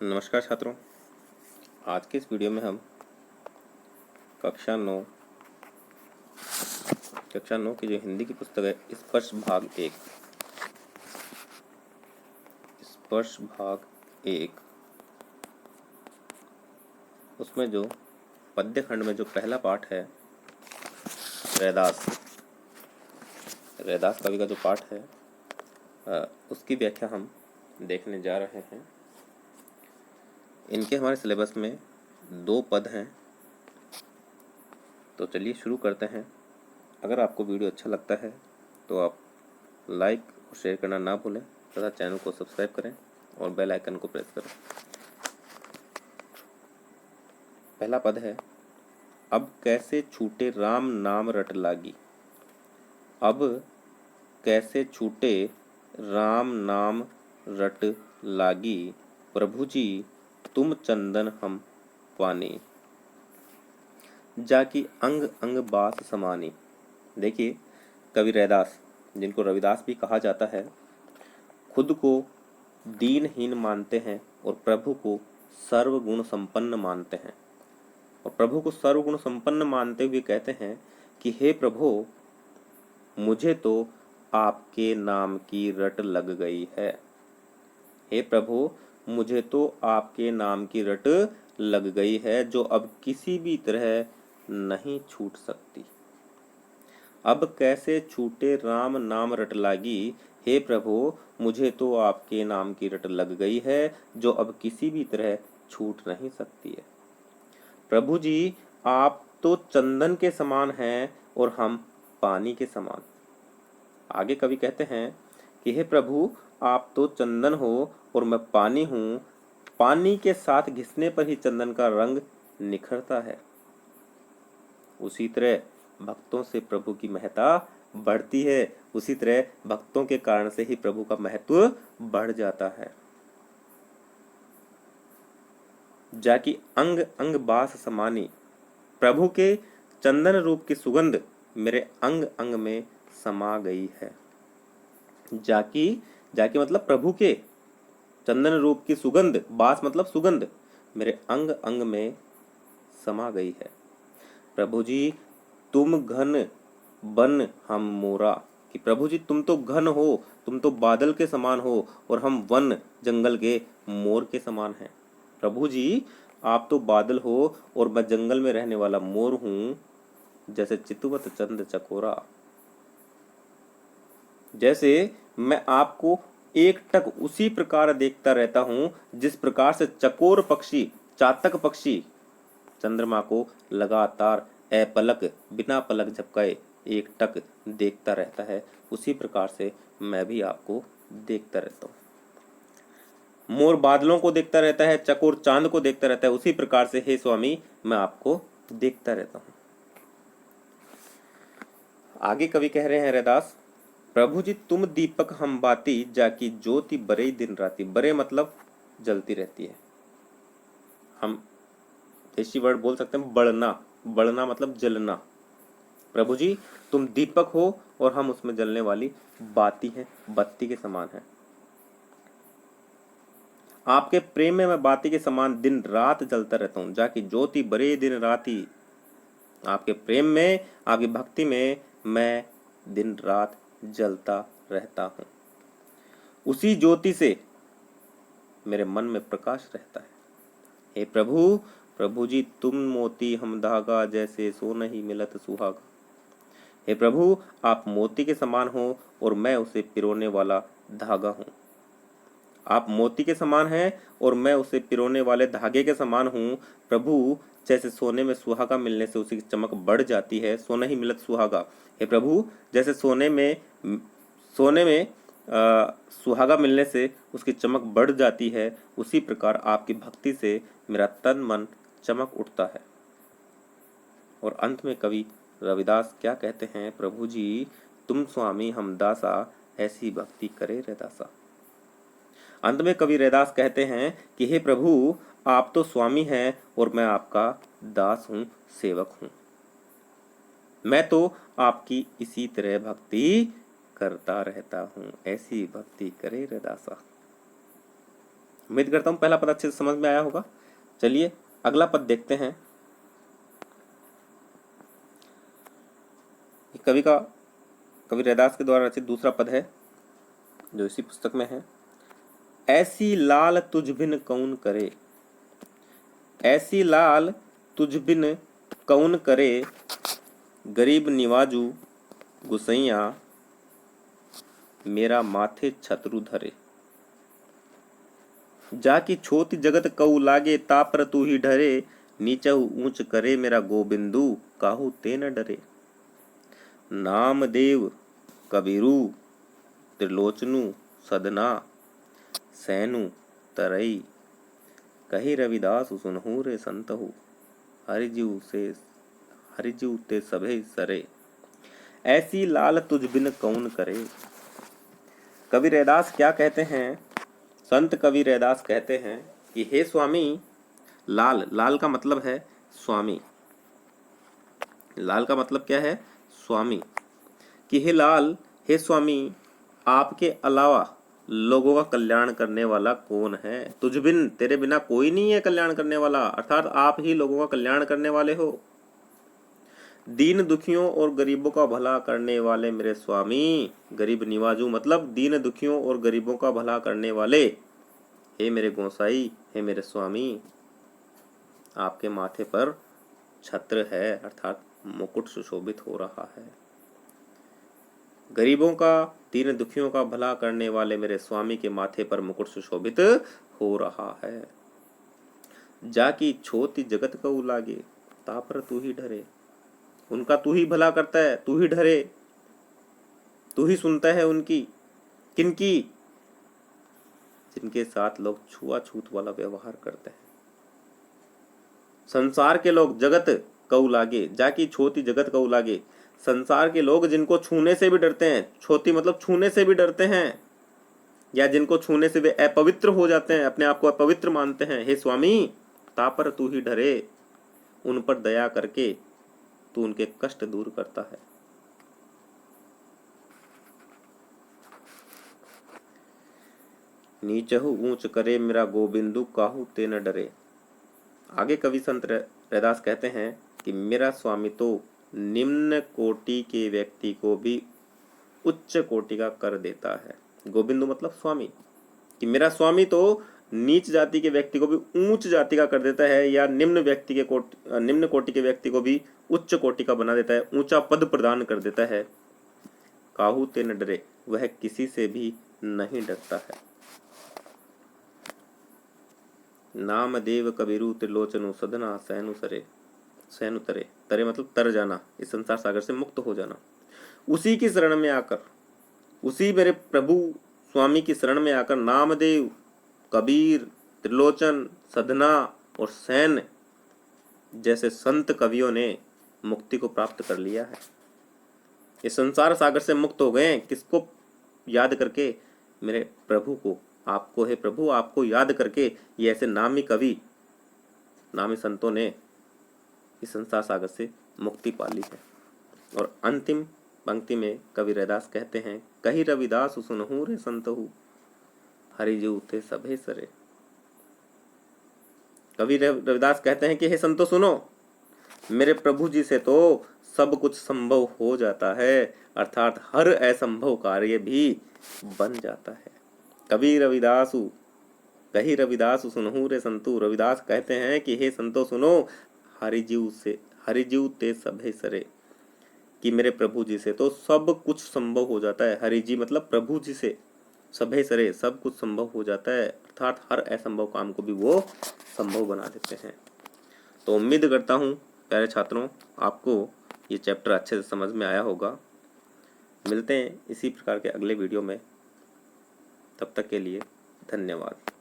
नमस्कार छात्रों। आज के इस वीडियो में हम कक्षा 9 की जो हिंदी की पुस्तक है स्पर्श भाग 1 उसमें जो पद्य खंड में जो पहला पाठ है रैदास रैदास कवि का जो पाठ है उसकी व्याख्या हम देखने जा रहे हैं। इनके हमारे सिलेबस में 2 पद हैं, तो चलिए शुरू करते हैं। अगर आपको वीडियो अच्छा लगता है तो आप लाइक और शेयर करना ना भूलें तथा चैनल को सब्सक्राइब करें और बेल आइकन को प्रेस करें। पहला पद है, अब कैसे छूटे राम नाम रट लागी। अब कैसे छूटे राम नाम रट लागी, प्रभु जी तुम चंदन हम पानी, जाकी अंग अंग बास समानी। देखिए, कवि रैदास, जिनको रविदास भी कहा जाता है, खुद को दीनहीन मानते हैं और प्रभु को सर्वगुण संपन्न मानते हैं। और प्रभु को सर्वगुण संपन्न मानते हुए कहते हैं कि हे प्रभु, मुझे तो आपके नाम की रट लग गई है। हे प्रभु, मुझे तो आपके नाम की रट लग गई है, जो अब किसी भी तरह नहीं छूट सकती। अब कैसे छूटे राम नाम रट लागी, हे प्रभु, मुझे तो आपके नाम की रट लग गई है, जो अब किसी भी तरह छूट नहीं सकती है। प्रभु जी, आप तो चंदन के समान हैं और हम पानी के समान। आगे कवि कहते हैं कि हे प्रभु, आप तो चंदन हो और मैं पानी हूँ। पानी के साथ घिसने पर ही चंदन का रंग निखरता है। उसी तरह भक्तों से प्रभु की महत्ता बढ़ती है, उसी तरह भक्तों के कारण से ही प्रभु का महत्व बढ़ जाता है। जाकी अंग अंग बास समानी, प्रभु के चंदन रूप की सुगंध मेरे अंग अंग में समा गई है। जाकी जाकी मतलब प्रभु के चंदन रूप की सुगंध, बास मतलब सुगंध, मेरे अंग अंग में समा गई है। प्रभु जी तुम घन बन हम मोरा, कि प्रभु जी तुम तो घन हो, तुम तो बादल के समान हो और हम वन जंगल के मोर के समान हैं। प्रभु जी आप तो बादल हो और मैं जंगल में रहने वाला मोर हूँ, जैसे चितवत चंद चकोरा। जैसे मैं आपको एकटक उसी प्रकार देखता रहता हूँ जिस प्रकार से चकोर पक्षी, चातक पक्षी चंद्रमा को लगातार अपलक बिना पलक झपकाए एकटक देखता रहता है, उसी प्रकार से मैं भी आपको देखता रहता हूँ। मोर बादलों को देखता रहता है, चकोर चांद को देखता रहता है, उसी प्रकार से हे स्वामी मैं आपको देखता रहता हूँ। आगे कवि कह रहे हैं रैदास, प्रभु जी तुम दीपक हम बाती, जाकी ज्योति बरे दिन राती। बरे मतलब जलती रहती है। हम देसी वर्ड बोल सकते हैं बढ़ना, बढ़ना मतलब जलना। प्रभु जी तुम दीपक हो और हम उसमें जलने वाली बाती हैं, बत्ती के समान हैं। आपके प्रेम में मैं बाती के समान दिन रात जलता रहता हूँ, जाकी ज्योति बरे दिन राती। आपके प्रेम में, आपकी भक्ति में मैं दिन रात जलता रहता हूँ। उसी ज्योति से मेरे मन में प्रकाश रहता है। हे प्रभु, प्रभु जी तुम मोती हम धागा, जैसे सो नहीं मिलत सुहागा। हे प्रभु आप मोती के समान हो और मैं उसे पिरोने वाला धागा हूँ। आप मोती के समान हैं और मैं उसे पिरोने वाले धागे के समान हूँ। प्रभु जैसे सोने में सुहागा मिलने से उसकी चमक बढ़ जाती है, सोना ही मिलत सुहागा। हे प्रभु जैसे सोने में सुहागा मिलने से उसकी चमक बढ़ जाती है, उसी प्रकार आपकी भक्ति से मेरा तन मन चमक उठता है। और अंत में कवि रविदास क्या कहते हैं, प्रभु जी तुम स्वामी हम दासा, ऐसी भक्ति करे रैदासा। अंत में कवि रैदास कहते हैं कि हे प्रभु आप तो स्वामी हैं और मैं आपका दास हूं, सेवक हूं। मैं तो आपकी इसी तरह भक्ति करता रहता हूं, ऐसी भक्ति करे रैदासा। उम्मीद करता हूँ पहला पद अच्छे से समझ में आया होगा। चलिए अगला पद देखते हैं। कवि रैदास के द्वारा रचित दूसरा पद है जो इसी पुस्तक में है। ऐसी लाल तुझ बिन कौन करे, ऐसी लाल तुझ बिन कौन करे, गरीब निवाजू गुसैया मेरा माथे छत्रु धरे। जाकी छोति जगत कऊ लागे, तापर तू ही डरे, नीचहु ऊंच करे मेरा गोबिंदु, काहू ते न डरे। नामदेव कबीरू त्रिलोचनु सदना, सैनु तरई, कही रविदास सुनहु रे संतहु, हरिजीव ते सभे सरे। ऐसी लाल तुझ बिन कौन करे। कवि रैदास क्या कहते हैं, संत कवि रैदास कहते हैं कि हे स्वामी, लाल, लाल का मतलब है स्वामी, लाल का मतलब क्या है, स्वामी, कि हे लाल, हे स्वामी, आपके अलावा लोगों का कल्याण करने वाला कौन है। तुझ बिन, तेरे बिना कोई नहीं है कल्याण करने वाला, अर्थात आप ही लोगों का कल्याण करने वाले हो। दीन दुखियों और गरीबों का भला करने वाले मेरे स्वामी, गरीब निवाजू मतलब दीन दुखियों और गरीबों का भला करने वाले, हे मेरे गोसाई, हे मेरे स्वामी, आपके माथे पर छत्र है, अर्थात मुकुट सुशोभित हो रहा है। गरीबों का, दीन दुखियों का भला करने वाले मेरे स्वामी के माथे पर मुकुट सुशोभित हो रहा है। जाकी छोटी जगत को लागे, तापर तू ही डरे, उनका तू ही भला करता है, तू ही डरे, तू ही सुनता है उनकी, किनकी, जिनके साथ लोग छुआछूत वाला व्यवहार करते हैं। संसार के लोग जगत कऊ लागे, जाकी छोटी जगत कऊ लागे, संसार के लोग जिनको छूने से भी डरते हैं, छोटी मतलब छूने से भी डरते हैं, या जिनको छूने से वे अपवित्र हो जाते हैं, अपने आप को अपवित्र मानते हैं, हे स्वामी, तापर तू ही डरे, उन पर दया करके तू उनके कष्ट दूर करता है। नीचहु ऊंच करे मेरा गोबिंदु, काहू ते न डरे। आगे कवि संत रैदास कहते हैं कि मेरा स्वामी तो निम्न कोटि के व्यक्ति को भी उच्च कोटि का कर देता है। गोबिंदु मतलब स्वामी, कि मेरा स्वामी तो नीच जाति के व्यक्ति को भी ऊंच जाति का कर देता है, या निम्न कोटि के व्यक्ति को भी उच्च कोटि का बना देता है, ऊंचा पद प्रदान कर देता है। काहू ते न डरे, वह किसी से भी नहीं डरता है। नामदेव कबीरू त्रिलोचनु सदना, सैनु सरे, सैनु तरे, तरे मतलब तर जाना, इस संसार सागर से मुक्त हो जाना। उसी की शरण में आकर, उसी मेरे प्रभु स्वामी की शरण में आकर नामदेव, कबीर, त्रिलोचन, सदना और सैन जैसे संत कवियों ने मुक्ति को प्राप्त कर लिया है। ये संसार सागर से मुक्त हो गए, किसको याद करके, मेरे प्रभु को, आपको, हे प्रभु, आपको याद करके ये ऐसे नामी कवि, नामी संतों ने इस संसार सागर से मुक्ति पाली है। और अंतिम पंक्ति में कवि रैदास कहते हैं, कही रविदास सुनहु रे संतहु, हरिजीव ते सभे सरे। कवि रविदास कहते हैं कि हे संतो सुनो, मेरे प्रभु जी से तो सब कुछ संभव हो जाता है, अर्थात हर असंभव कार्य भी बन जाता है। कवि रविदासु, कही रविदासु सुनहु रे संतु, रविदास कहते हैं कि हे संतो सुनो, हरिजीव ते सभे सरे, कि मेरे प्रभु जी से तो सब कुछ संभव हो जाता है। हरिजी मतलब प्रभु जी से, सभे सरे सब कुछ संभव हो जाता है, अर्थात हर असंभव काम को भी वो संभव बना देते हैं। तो उम्मीद करता हूँ प्यारे छात्रों, आपको ये चैप्टर अच्छे से समझ में आया होगा। मिलते हैं इसी प्रकार के अगले वीडियो में, तब तक के लिए धन्यवाद।